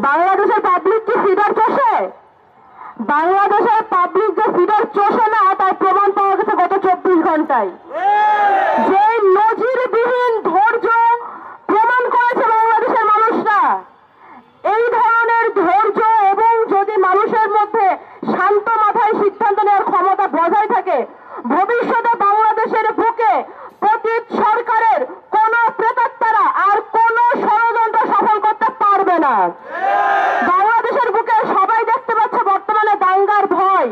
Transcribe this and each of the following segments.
বাংলাদেশের পাবলিক কি ফিডার চষে? বাংলাদেশের পাবলিক যে ফিডার চষে না তার প্রমাণ পাওয়া গেছে গত 24 ঘন্টায়। যে নজিরবিহীন ধৈর্য প্রমাণ করেছে বাংলাদেশের মানুষরা, এই ধরনের ধৈর্য এবং যদি মানুষের মধ্যে শান্ত মাথায় সিদ্ধান্ত নেওয়ার ক্ষমতা বজায় থাকে, ভবিষ্যতে বাংলাদেশের বুকে পতিত সরকারের কোন প্রেতাত্মারা আর কোন ষড়যন্ত্র সফল করতে পারবে না। বাংলাদেশের বুকে সবাই দেখতে পাচ্ছে বর্তমানে দাঙ্গার ভয়,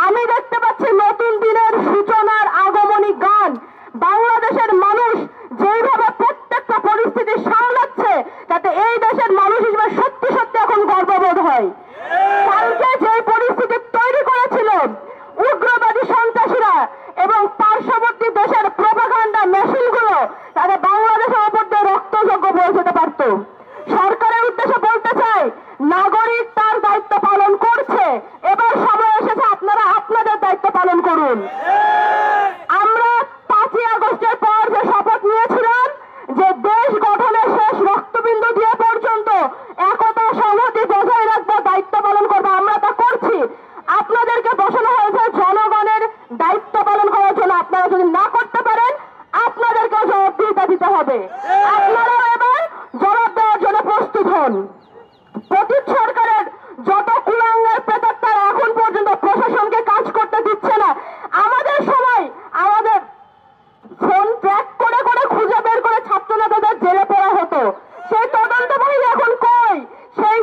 আমি দেখতে পাচ্ছি নতুন দিনের সূচনার আগমনী গান। বাংলাদেশের মানুষ যেইভাবে প্রত্যেকটা পরিস্থিতি সামলাচ্ছে, যাতে এই দেশের মানুষ হিসেবে সত্যি সত্যি এখন গর্ববোধ হয়। কালকে যে পরিস্থিতি তৈরি করেছিল উগ্রবাদী সন্ত্রাসীরা এবং পার্শ্ববর্তী দেশের প্রোপাগান্ডা মেশিনগুলো, তাদের বাংলাদেশের ওপর দিয়ে রক্তযজ্ঞ বয়ে যেতে পারত। সরকারের উদ্দেশ্যে বলতে চাই, নাগরিক তার দায়িত্ব পালন করছে, এবার সময় এসেছে আপনারা আপনাদের দায়িত্ব পালন করুন। আমরা 5ই আগস্টের পর যে শপথ নিয়েছিলাম যে দেশ গঠনের শেষ রক্তবিন্দু দিয়ে পর্যন্ত একতা সংহতি বজায় রাখবো, দায়িত্ব পালন করবো, আমরা তা করছি। আপনাদেরকে বসানো হয়েছে জনগণের দায়িত্ব পালন করার জন্য। আপনারা যদি না করতে পারেন আপনাদেরকে জবাবদিহিতা দিতে হবে। আপনারা এবার জবাব দেওয়ার জন্য প্রস্তুত হন। পতিত সরকারের যত কুলাঙ্গার প্রেতাত্মারা এখন পর্যন্ত প্রশাসনকে কাজ করতে দিচ্ছে না, আমাদের সময় আমাদের ফোন ট্র্যাক করে করে খুঁজে বের করে ছাত্রনেতাদের জেলে পড়া হতো। সেই তদন্ত বাহিনী এখন কই? সেই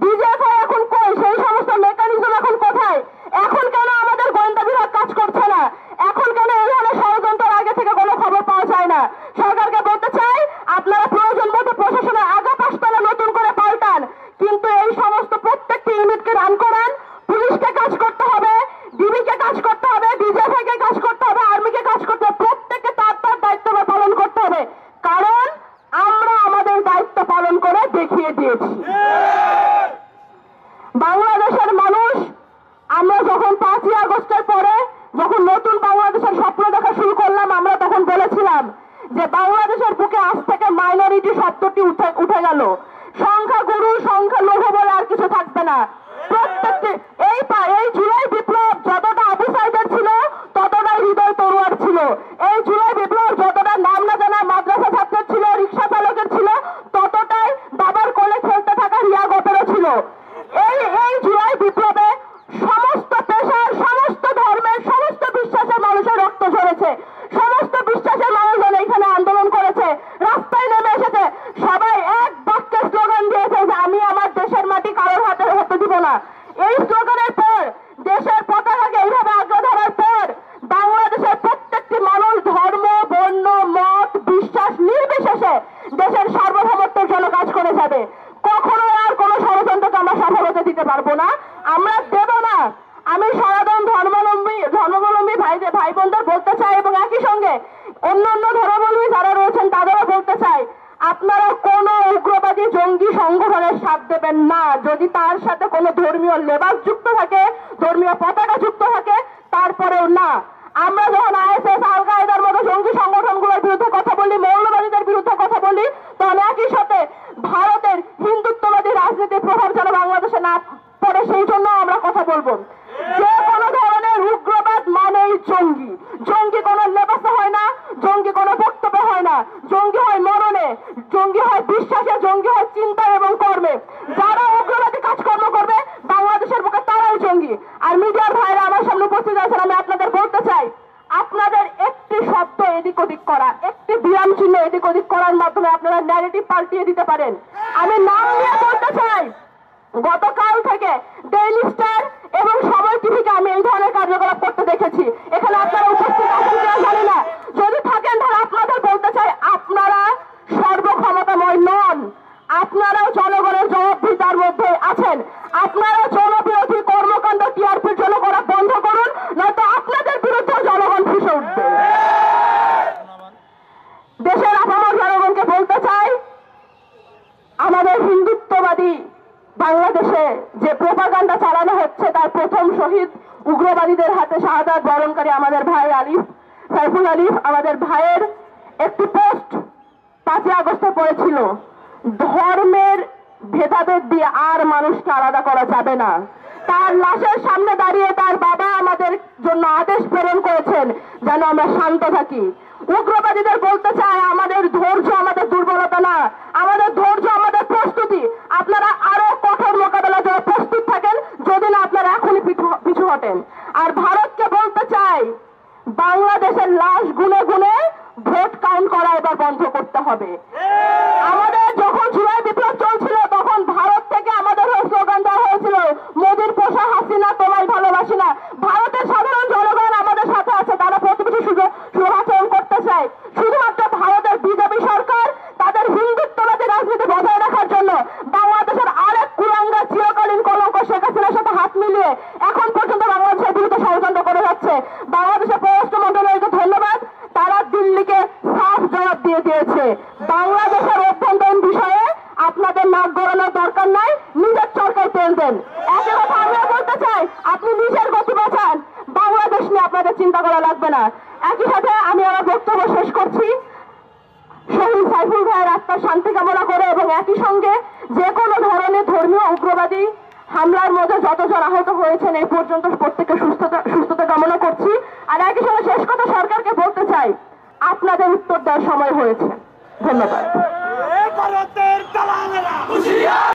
ডিজিএফআই এখন কই? সেই সমস্ত মেকানিজম এখন কোথায়? এখন কেন আমাদের গোয়েন্দা বিভাগ কাজ করছে না? এখন কেন এই ধরনের ষড়যন্ত্রের আগে থেকে কোনো খবর পাওয়া যায় না? সরকারকে বলতে চাই, আপনারা প্রয়োজন মতো প্রশাসনের আগা পাশতলা নতুন করে পাল্টান, কিন্তু এই সমস্ত প্রত্যেকটি ইউনিটকে রান করান। পুলিশকে কাজ করতে হবে, ডিবিকে কাজ করতে হবে, ডিজিএফআইকে কাজ করতে হবে, আর্মিকে কাজ করতে হবে, প্রত্যেককে তার তার দায়িত্ব পালন করতে হবে। কারণ আমরা আমাদের দায়িত্ব পালন করে দেখিয়ে দিয়েছি। বাংলাদেশের মানুষ, আমরা যখন 5ই আগস্টের পরে যখন নতুন বাংলাদেশের স্বপ্ন দেখা শুরু করলাম, আমরা তখন বলেছিলাম যে বাংলাদেশের বুকে আজ থেকে মাইনরিটি শব্দটি উঠে গেল। সংখ্যাগুরু সংখ্যালঘু বলে আর কিছু থাকবে না। প্রত্যেকটি এই জুলাই বিপ্লব যতটা আবু সাইদের ছিল ততটাই হৃদয় তরুয়ার ছিল। এই জুলাই বিপ্লব যতটা নাম না জানা মাদ্রাসা ছাত্রের ছিল, রিক্সা চালকের ছিল, ততটাই বাবার কোলে খেলতে থাকা রিয়া গোপেরও ছিল। এই জুলাই বিপ্লবে সমস্ত পেশার, সমস্ত ধর্মের, সমস্ত বিশ্বাসের মানুষের রক্ত ঝরেছে। সমস্ত বিশ্বাসের মানুষজন এখানে আন্দোলন করেছে, রাস্তায় নেমে এসেছে। সবাই এক বাক্যে স্লোগান দিয়েছে যে আমি আমার দেশের মাটি কারোর হাতে হতে দিব না। এই স্লোগানের পর, দেশের পতাকাকে এইভাবে আগ্রহ ধরার পর, বাংলাদেশের প্রত্যেকটি মানুষ ধর্ম, বর্ণ, মত, বিশ্বাস নির্বিশেষে দেশের সার্বভৌমত্বের জন্য কাজ করে যাবে। কখনো আর কোনো ষড়যন্ত্রকে আমরা সফল হতে দিতে পারবো না, আমরা দেব না। আমি সনাতন ধর্মাবলম্বী ভাই বোনদের বলতে চাই এবং একই সঙ্গে অন্যান্য ধর্মাবলম্বী যারা রয়েছেন তাদেরও বলতে চাই, আপনারা কোন উগ্রবাদী জঙ্গি সংগঠনের সাথ দেবেন না যদি তার সাথে কোনো ধর্মীয় লেবাস যুক্ত থাকে, ধর্মীয় পতাকা যুক্ত থাকে, তারপরেও না। আমরা যখন আইএসএস, আল কায়েদার মতো জঙ্গি সংগঠনগুলোর বিরুদ্ধে কথা বলি, মৌলবাদীদের বিরুদ্ধে কথা বলি, তখন একই সাথে ভারতের হিন্দুত্ববাদী রাজনীতির প্রভাব যেন বাংলাদেশে না পড়ে সেই জন্য আমরা কথা বলবো। যে কোনো ধরনের উগ্রবাদ মানেই জঙ্গি। জঙ্গি কোনো লেবাসে হয় না, জঙ্গি কোনো বক্তব্যে হয় না, জঙ্গি হয় মরণে, জঙ্গি হয় বিশ্বাসে, জঙ্গি হয় চিন্তায় এবং কর্মে। যারা উগ্রবাদী কাজকর্ম করবে বাংলাদেশের বুকে তারাই জঙ্গি। আর মিডিয়ার ভাইরা আমার সামনে উপস্থিত আছেন, আমি আপনাদের বলতে চাই, আপনাদের একটি শব্দ এদিক ওদিক করা, একটি বিরাম চিহ্ন এদিক ওদিক করার মাধ্যমে আপনারা ন্যারেটিভ পাল্টিয়ে দিতে পারেন। আমি নাম নিয়ে বলতে চাই, গতকাল থেকে ডেইলি স্টার এবং সময় টিভিকে আমি এই ধরনের কার্যকলাপ করতে দেখেছি। এখানে আপনারা উপস্থিত আছেন কিনা জানি না, যদি থাকেন তাহলে আপনাদের বলতে চাই, আপনারা সর্বক্ষমতাময় নন, আপনারাও জনগণের জবাবদিহিতার মধ্যে আছেন। আপনারা জনবিরোধী কর্মকাণ্ড টিআরপির জন্য করা বন্ধ করুন, নয়তো আপনাদের বিরুদ্ধে জনগণ ফুঁসে উঠবে। দেশের আপামর জনগণকে বলতে চাই, আমাদের হিন্দুত্ববাদী বাংলাদেশে যে প্রোপাগান্ডা চালানো হচ্ছে তার প্রথম শহীদ উগ্রবাদীদের হাতে শাহাদাত বরণকারী আমাদের ভাই সাইফুল আলিফ, আমাদের ভাইয়ের একটি পোস্ট 5ই আগস্টে পড়েছিল, ধর্মের ভেদাভেদ দিয়ে আর মানুষকে আলাদা করা যাবে না। তার লাশের সামনে দাঁড়িয়ে তার বাবা আমাদের জন্য আদেশ প্রেরণ করেছেন যেন আমরা শান্ত থাকি। উগ্রবাদীদের বলতে চাই, আমাদের ধৈর্য আমাদের দুর্বলতা না, আমাদের ধৈর্য আমাদের প্রস্তুতি। আপনারা আরো কঠোর মোকাবেলার জন্য প্রস্তুত থাকেন যদি না আপনারা এখনই পিছু হটেন। আর ভারতকে বলতে চাই, বাংলাদেশের লাশ গুনে গুনে ভোট কাউন্ট করা এবার বন্ধ করতে হবে। আমাদের যখন জুলাই বিপ্লব চলছিল তখন ভারত থেকে আমাদের হয়ে স্লোগান দেওয়া হয়েছিল, মোদির পোষা হাসিনা তোমায় ভালোবাসি না। ভারতের সাধারণ জনগণ আমাদের সাথে আছে, তারা প্রতিবেশী সুলভাচরণ করতে চায়। শুধুমাত্র ভারতের বিজেপি সরকার তাদের হিন্দুত্ববাদী রাজনীতি বজায় রাখার জন্য বাংলাদেশের আরেক কুলাঙ্গা চিরকালীন কলঙ্ক শেখ হাসিনার সাথে হাত মিলিয়ে এখন পর্যন্ত বাংলাদেশের বিরুদ্ধে ষড়যন্ত্র করে যাচ্ছে। বাংলাদেশের পররাষ্ট্র মন্ত্রণালয়কে ধন্যবাদ, তারা দিল্লিকে সাফ জবাব দিয়ে দিয়েছে। বাংলাদেশের অভ্যন্তরীণ বিষয়ে আপনাদের নাক গলানোর দরকার নাই, নিজের চরকায় তেল দেন। একই কথা আমিও বলতে চাই, আপনি নিজের গতি বাঁচান, বাংলাদেশ নিয়ে আপনাদের চিন্তা করা লাগবে না। একই সাথে আমি আমার বক্তব্য শেষ করছি শহীদ সাইফুল ভাইয়ের আত্মার শান্তি কামনা করে এবং একই সঙ্গে যে কোনো ধরনের ধর্মীয় উগ্রবাদী হামলার মধ্যে যতজন আহত হয়েছেন এই পর্যন্ত প্রত্যেকের সুস্থতা কামনা করছি। আর একই সঙ্গে শেষ কথা সরকারকে বলতে চাই, আপনাদের উত্তর দেওয়ার সময় হয়েছে। ধন্যবাদ।